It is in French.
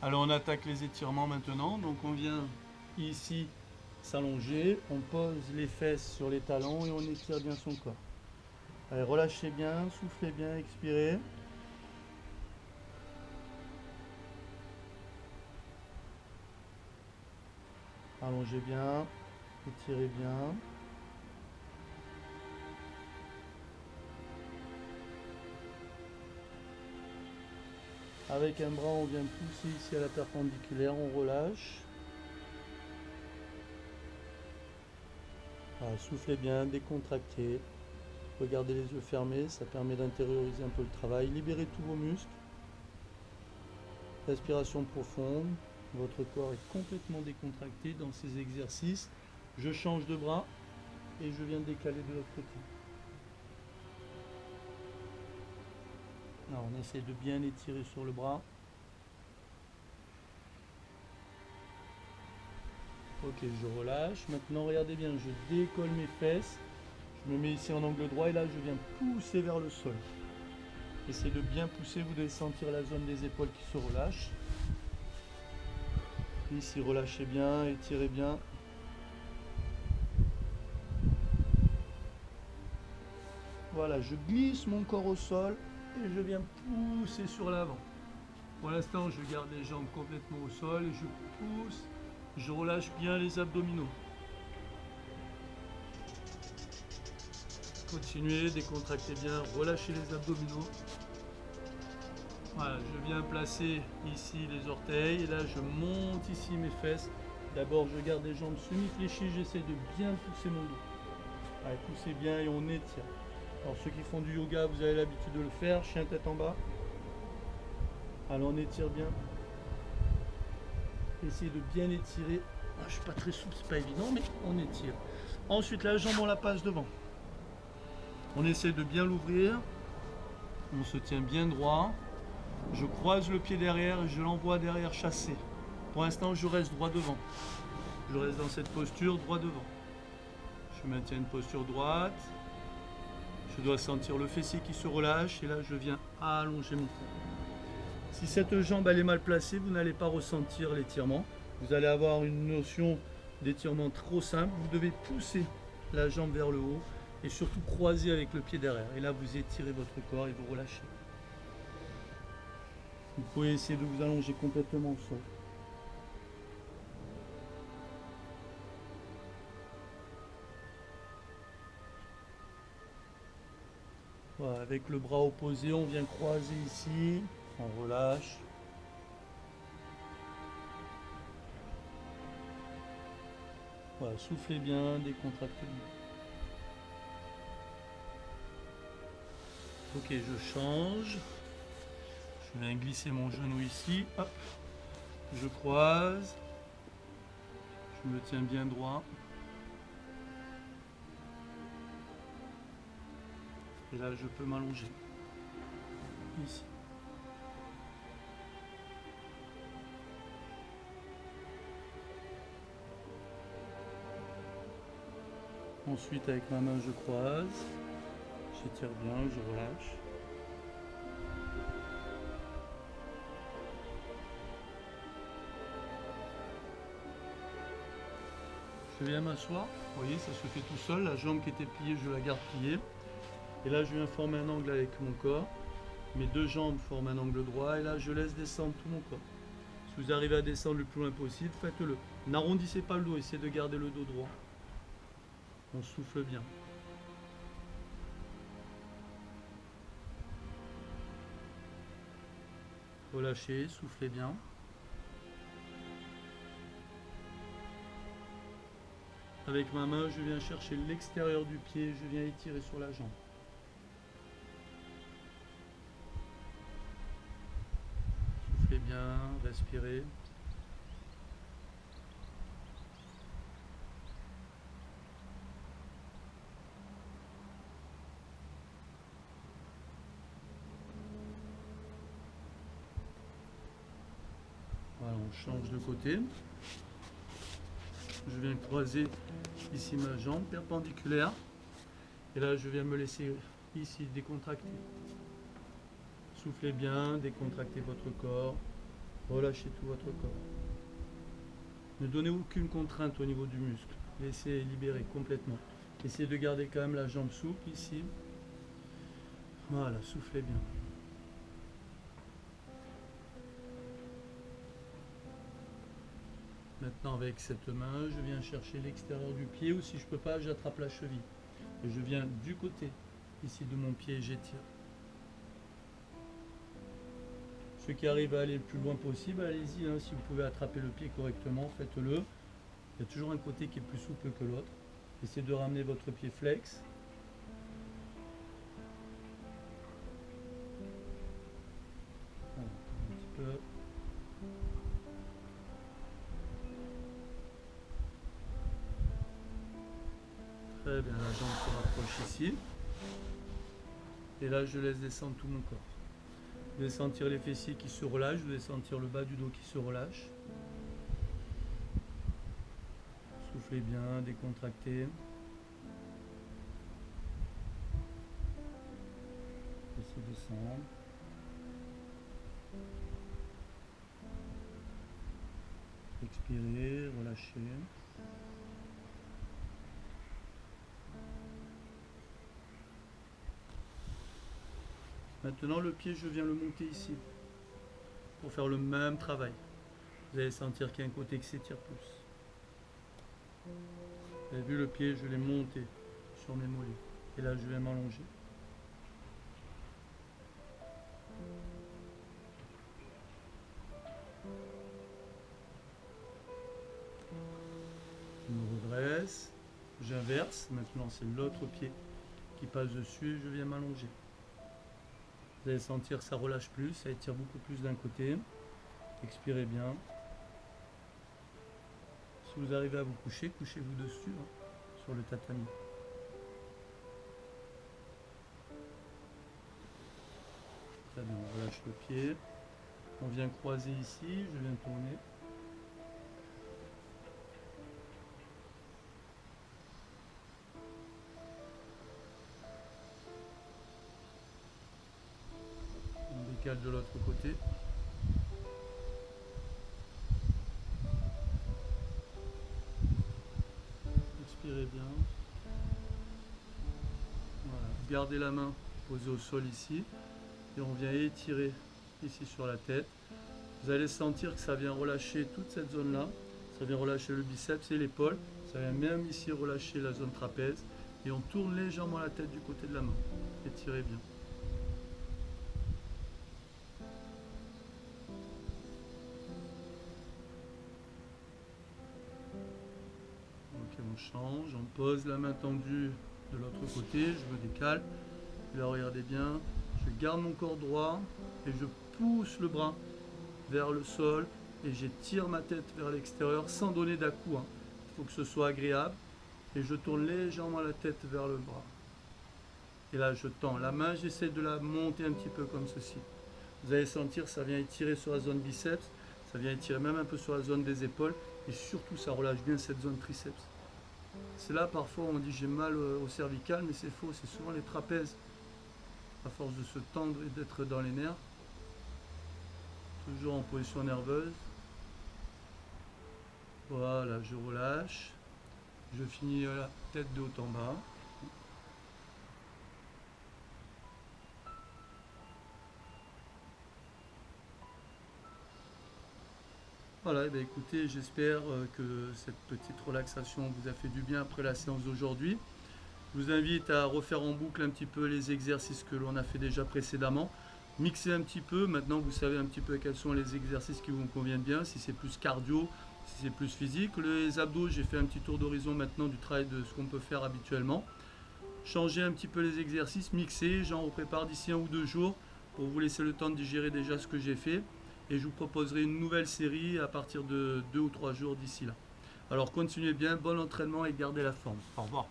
Alors on attaque les étirements maintenant. Donc on vient ici s'allonger, on pose les fesses sur les talons et on étire bien son corps. Allez, relâchez bien, soufflez bien, expirez. Allongez bien, étirez bien. Avec un bras, on vient pousser ici à la perpendiculaire, on relâche. Voilà, soufflez bien, décontractez. Regardez les yeux fermés, ça permet d'intérioriser un peu le travail. Libérez tous vos muscles. Respiration profonde. Votre corps est complètement décontracté dans ces exercices. Je change de bras et je viens décaler de l'autre côté. Alors, on essaie de bien étirer sur le bras. Ok, je relâche. Maintenant, regardez bien, je décolle mes fesses. Je me mets ici en angle droit et là, je viens pousser vers le sol. Essayez de bien pousser, vous devez sentir la zone des épaules qui se relâche. Ici, relâchez bien, étirez bien. Voilà, je glisse mon corps au sol et je viens pousser sur l'avant. Pour l'instant, je garde les jambes complètement au sol et je pousse. Je relâche bien les abdominaux. Continuez, décontractez bien, relâchez les abdominaux. Voilà, je viens placer ici les orteils et là je monte ici mes fesses. D'abord je garde les jambes semi-fléchies, j'essaie de bien pousser mon dos. Allez, poussez bien et on étire. Alors ceux qui font du yoga, vous avez l'habitude de le faire, chien tête en bas. Alors on étire bien. Essayez de bien étirer. Je ne suis pas très souple, c'est pas évident, mais on étire. Ensuite la jambe on la passe devant. On essaie de bien l'ouvrir. On se tient bien droit. Je croise le pied derrière et je l'envoie derrière chasser. Pour l'instant, je reste droit devant. Je reste dans cette posture droit devant. Je maintiens une posture droite. Je dois sentir le fessier qui se relâche et là, je viens allonger mon cou. Si cette jambe elle est mal placée, vous n'allez pas ressentir l'étirement. Vous allez avoir une notion d'étirement trop simple. Vous devez pousser la jambe vers le haut et surtout croiser avec le pied derrière. Et là, vous étirez votre corps et vous relâchez. Vous pouvez essayer de vous allonger complètement au sol. Voilà, avec le bras opposé, on vient croiser ici, on relâche. Voilà, soufflez bien, décontractez bien. Ok, je change. Je viens glisser mon genou ici. Hop. Je croise. Je me tiens bien droit. Et là, je peux m'allonger. Ici. Ensuite, avec ma main, je croise. J'étire bien, je relâche. Je viens m'asseoir. Vous voyez, ça se fait tout seul. La jambe qui était pliée, je la garde pliée. Et là, je viens former un angle avec mon corps. Mes deux jambes forment un angle droit. Et là, je laisse descendre tout mon corps. Si vous arrivez à descendre le plus loin possible, faites-le. N'arrondissez pas le dos, essayez de garder le dos droit. On souffle bien. Relâchez, soufflez bien. Avec ma main, je viens chercher l'extérieur du pied, je viens étirer sur la jambe. Soufflez bien, respirez. Voilà, on change de côté. Je viens croiser ici ma jambe perpendiculaire. Et là, je viens me laisser ici décontracter. Soufflez bien, décontractez votre corps. Relâchez tout votre corps. Ne donnez aucune contrainte au niveau du muscle. Laissez libérer complètement. Essayez de garder quand même la jambe souple ici. Voilà, soufflez bien. Maintenant avec cette main, je viens chercher l'extérieur du pied ou si je ne peux pas, j'attrape la cheville. Et je viens du côté ici de mon pied et j'étire. Ceux qui arrivent à aller le plus loin possible, allez-y, hein, si vous pouvez attraper le pied correctement, faites-le. Il y a toujours un côté qui est plus souple que l'autre. Essayez de ramener votre pied flex. Voilà, un petit peu. Très bien, la jambe se rapproche ici. Et là, je laisse descendre tout mon corps. Vous allez sentir les fessiers qui se relâchent, vous allez sentir le bas du dos qui se relâche. Soufflez bien, décontractez. Laissez descendre. Expirez, relâchez. Maintenant le pied, je viens le monter ici pour faire le même travail. Vous allez sentir qu'il y a un côté qui s'étire plus. Vous avez vu le pied, je l'ai monté sur mes mollets. Et là, je vais m'allonger. Je me redresse, j'inverse. Maintenant, c'est l'autre pied qui passe dessus et je viens m'allonger. Vous allez sentir que ça relâche plus, ça étire beaucoup plus d'un côté. Expirez bien. Si vous arrivez à vous coucher, couchez-vous dessus, hein, sur le tatami. Très bien, on relâche le pied. On vient croiser ici, je viens tourner. On décale de l'autre côté. Expirez bien. Voilà. Gardez la main posée au sol ici. Et on vient étirer ici sur la tête. Vous allez sentir que ça vient relâcher toute cette zone-là. Ça vient relâcher le biceps et l'épaule. Ça vient même ici relâcher la zone trapèze. Et on tourne légèrement la tête du côté de la main. Étirez bien. Ok, on change. On pose la main tendue de l'autre côté. Je me décale. Et là, regardez bien. Je garde mon corps droit et je pousse le bras vers le sol et j'étire ma tête vers l'extérieur sans donner d'à-coup. Il faut que ce soit agréable et je tourne légèrement la tête vers le bras. Et là, je tends la main, j'essaie de la monter un petit peu comme ceci. Vous allez sentir, ça vient étirer sur la zone biceps, ça vient étirer même un peu sur la zone des épaules et surtout, ça relâche bien cette zone triceps. C'est là, parfois, on dit j'ai mal au cervical, mais c'est faux, c'est souvent les trapèzes. À force de se tendre et d'être dans les nerfs, toujours en position nerveuse. Voilà, je relâche. Je finis la tête de haut en bas. Voilà, et bien écoutez, j'espère que cette petite relaxation vous a fait du bien après la séance d'aujourd'hui. Je vous invite à refaire en boucle un petit peu les exercices que l'on a fait déjà précédemment. Mixer un petit peu, maintenant vous savez un petit peu quels sont les exercices qui vous conviennent bien, si c'est plus cardio, si c'est plus physique. Les abdos, j'ai fait un petit tour d'horizon maintenant du travail de ce qu'on peut faire habituellement. Changez un petit peu les exercices, mixer, j'en prépare d'ici 1 ou 2 jours pour vous laisser le temps de digérer déjà ce que j'ai fait. Et je vous proposerai une nouvelle série à partir de 2 ou 3 jours d'ici là. Alors continuez bien, bon entraînement et gardez la forme. Au revoir.